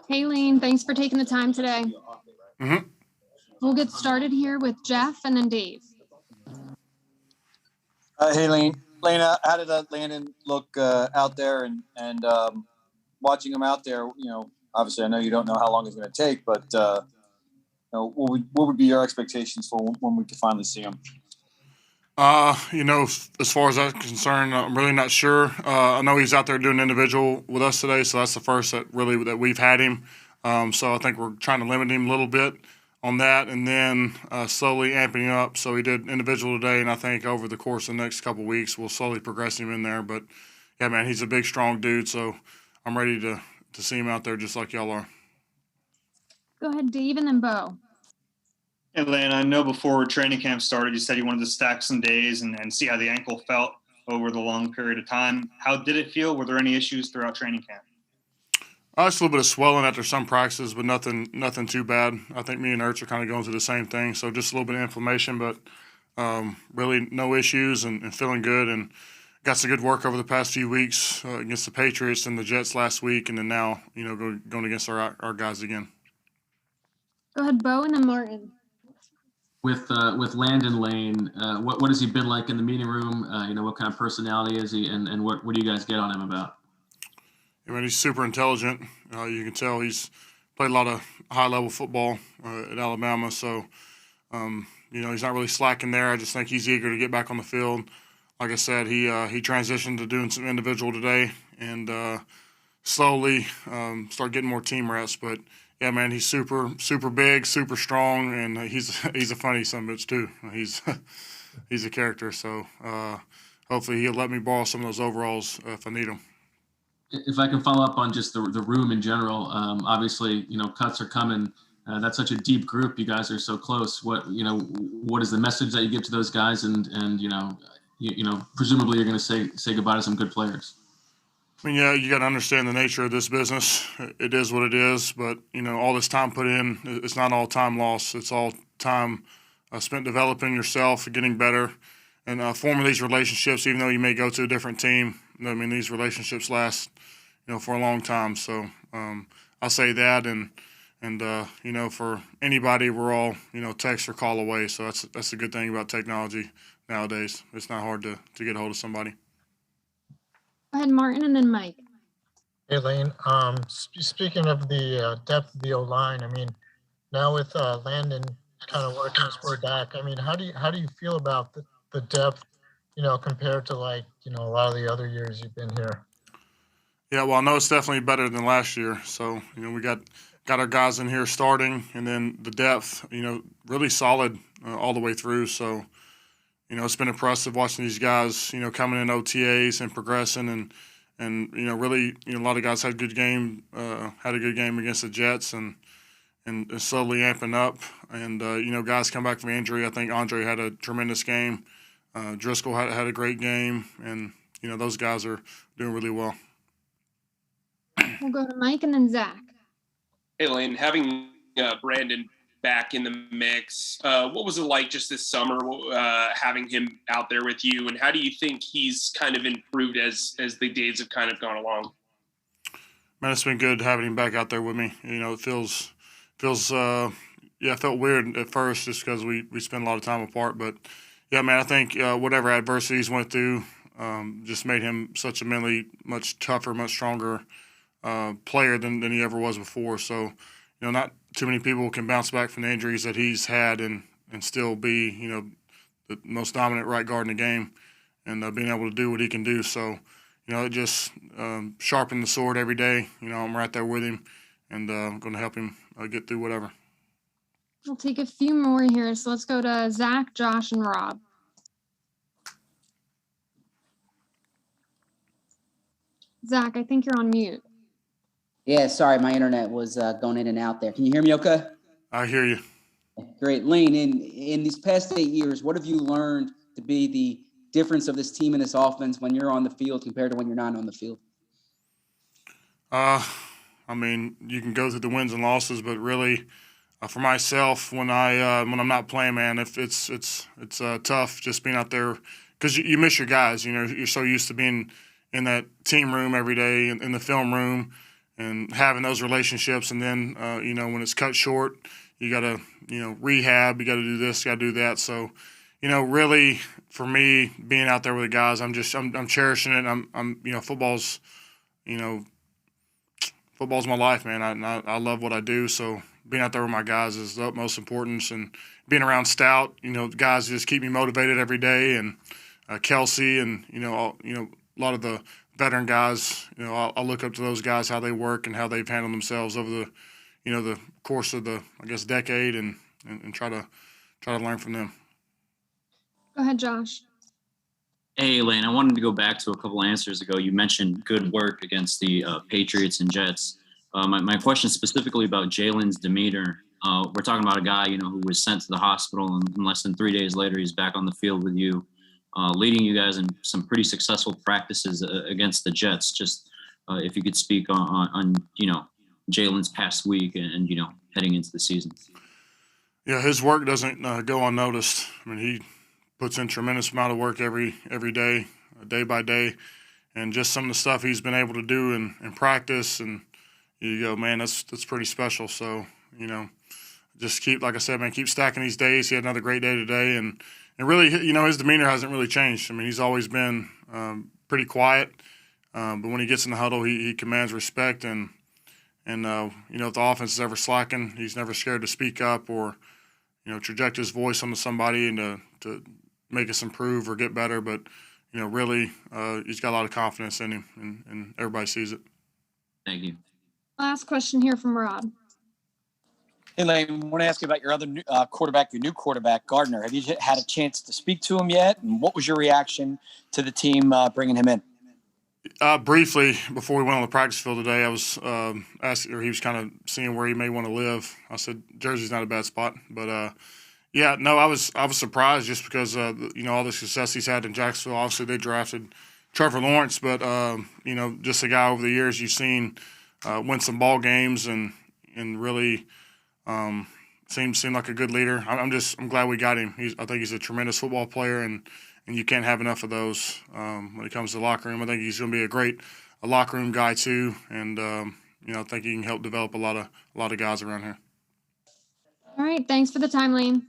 Hey, Lane, thanks for taking the time today. Mm-hmm. We'll get started here with Jeff and then Dave. Hey, Lena, how did Landon look out there? And watching him out there, obviously I know you don't know how long it's going to take, but what would be your expectations for when we can finally see him? As far as that's concerned, I'm really not sure. I know he's out there doing individual with us today, so that's the first that we've had him. So I think we're trying to limit him a little bit on that, and then slowly amping up. So he did individual today, and I think over the course of the next couple of weeks, we'll slowly progress him in there. But yeah, man, he's a big, strong dude, so I'm ready to see him out there just like y'all are. Go ahead, Dave, and then Bo. Hey, Lane, I know before training camp started, you said you wanted to stack some days and see how the ankle felt over the long period of time. How did it feel? Were there any issues throughout training camp? Just a little bit of swelling after some practices, but nothing too bad. I think me and Hurts are kind of going through the same thing, so just a little bit of inflammation, but really no issues and feeling good. And got some good work over the past few weeks against the Patriots and the Jets last week, and then now going against our guys again. Go ahead, Bo, and then Martin. With Landon Lane, what has he been like in the meeting room? What kind of personality is he, and what do you guys get on him about? I mean, he's super intelligent. You can tell he's played a lot of high-level football at Alabama, so he's not really slacking there. I just think he's eager to get back on the field. Like I said, he transitioned to doing some individual today, and slowly start getting more team reps. But yeah, man, he's super big, super strong, and he's a funny son of a bitch too. He's a character. So hopefully he'll let me borrow some of those overalls if I need them. If I can follow up on just the room in general, obviously cuts are coming. That's such a deep group. You guys are so close. What is the message that you give to those guys? And presumably you're going to say goodbye to some good players. I mean, yeah, you got to understand the nature of this business. It is what it is, but all this time put in, it's not all time lost. It's all time spent developing yourself, getting better, and forming these relationships. Even though you may go to a different team, I mean, these relationships last, for a long time. So I'll say that, and for anybody, we're all text or call away. So that's the good thing about technology nowadays. It's not hard to get a hold of somebody. Go ahead, Martin, and then Mike. Hey, Lane. Speaking of the depth of the O-line, I mean, now with Landon kind of working his way back, I mean, how do you feel about the depth, compared to a lot of the other years you've been here? Yeah, well, I know it's definitely better than last year. So we got our guys in here starting, and then the depth, really solid all the way through. So. It's been impressive watching these guys, coming in OTAs and progressing, and really, a lot of guys had a good game against the Jets, and slowly amping up. And guys come back from injury. I think Andre had a tremendous game. Driscoll had a great game, and those guys are doing really well. We'll go to Mike and then Zach. Hey, Lane, having Brandon back in the mix, what was it like just this summer having him out there with you, and how do you think he's kind of improved as the days have kind of gone along? Man, it's been good having him back out there with me. It feels it felt weird at first just because we spent a lot of time apart, but yeah, man, I think whatever adversities went through just made him such a mentally much tougher, much stronger player than he ever was before. So not too many people can bounce back from the injuries that he's had and still be, the most dominant right guard in the game, and being able to do what he can do. So, it just sharpen the sword every day. I'm right there with him, and I'm going to help him get through whatever. We'll take a few more here. So let's go to Zach, Josh, and Rob. Zach, I think you're on mute. Yeah, sorry, my internet was going in and out there. Can you hear me okay? I hear you. Great. Lane, in these past 8 years, what have you learned to be the difference of this team and this offense when you're on the field compared to when you're not on the field? I mean, you can go through the wins and losses, but really, for myself, when I'm not playing, man, if it's tough just being out there because you miss your guys. You're so used to being in that team room every day in the film room. and having those relationships. And then, when it's cut short, you got to, rehab, you got to do this, you got to do that. So, really for me, being out there with the guys, I'm cherishing it. Football's my life, man. I love what I do. So being out there with my guys is the utmost importance, and being around Stout, the guys just keep me motivated every day, and Kelsey, and a lot of the veteran guys. I look up to those guys, how they work and how they've handled themselves over the course of the decade, and try to learn from them. Go ahead, Josh. Hey, Elaine, I wanted to go back to a couple answers ago. You mentioned good work against the Patriots and Jets. My question specifically about Jalen's demeanor. We're talking about a guy, who was sent to the hospital, and less than 3 days later, he's back on the field with you, leading you guys in some pretty successful practices against the Jets. Just if you could speak on Jalen's past week and heading into the season. Yeah, his work doesn't go unnoticed. I mean, he puts in tremendous amount of work every day, day by day, and just some of the stuff he's been able to do in practice, and you go, man, that's pretty special. So, just keep, like I said, man, keep stacking these days. He had another great day today, and really, his demeanor hasn't really changed. I mean, he's always been pretty quiet, but when he gets in the huddle, he commands respect, and if the offense is ever slacking, he's never scared to speak up or, traject his voice onto somebody and to make us improve or get better. But, really, he's got a lot of confidence in him, and everybody sees it. Thank you. Last question here from Rod. Hey, Lane, I want to ask you about your other quarterback, your new quarterback, Gardner. Have you had a chance to speak to him yet? And what was your reaction to the team bringing him in? Briefly, before we went on the practice field today, I was asked, or he was kind of seeing where he may want to live. I said, Jersey's not a bad spot. But, I was surprised just because, all the success he's had in Jacksonville. Obviously, they drafted Trevor Lawrence, but, just a guy over the years you've seen win some ball games and really seemed like a good leader. I'm glad we got him. I think he's a tremendous football player, and you can't have enough of those when it comes to the locker room. I think he's going to be a great locker room guy too, and I think he can help develop a lot of guys around here. All right, thanks for the time, Lane.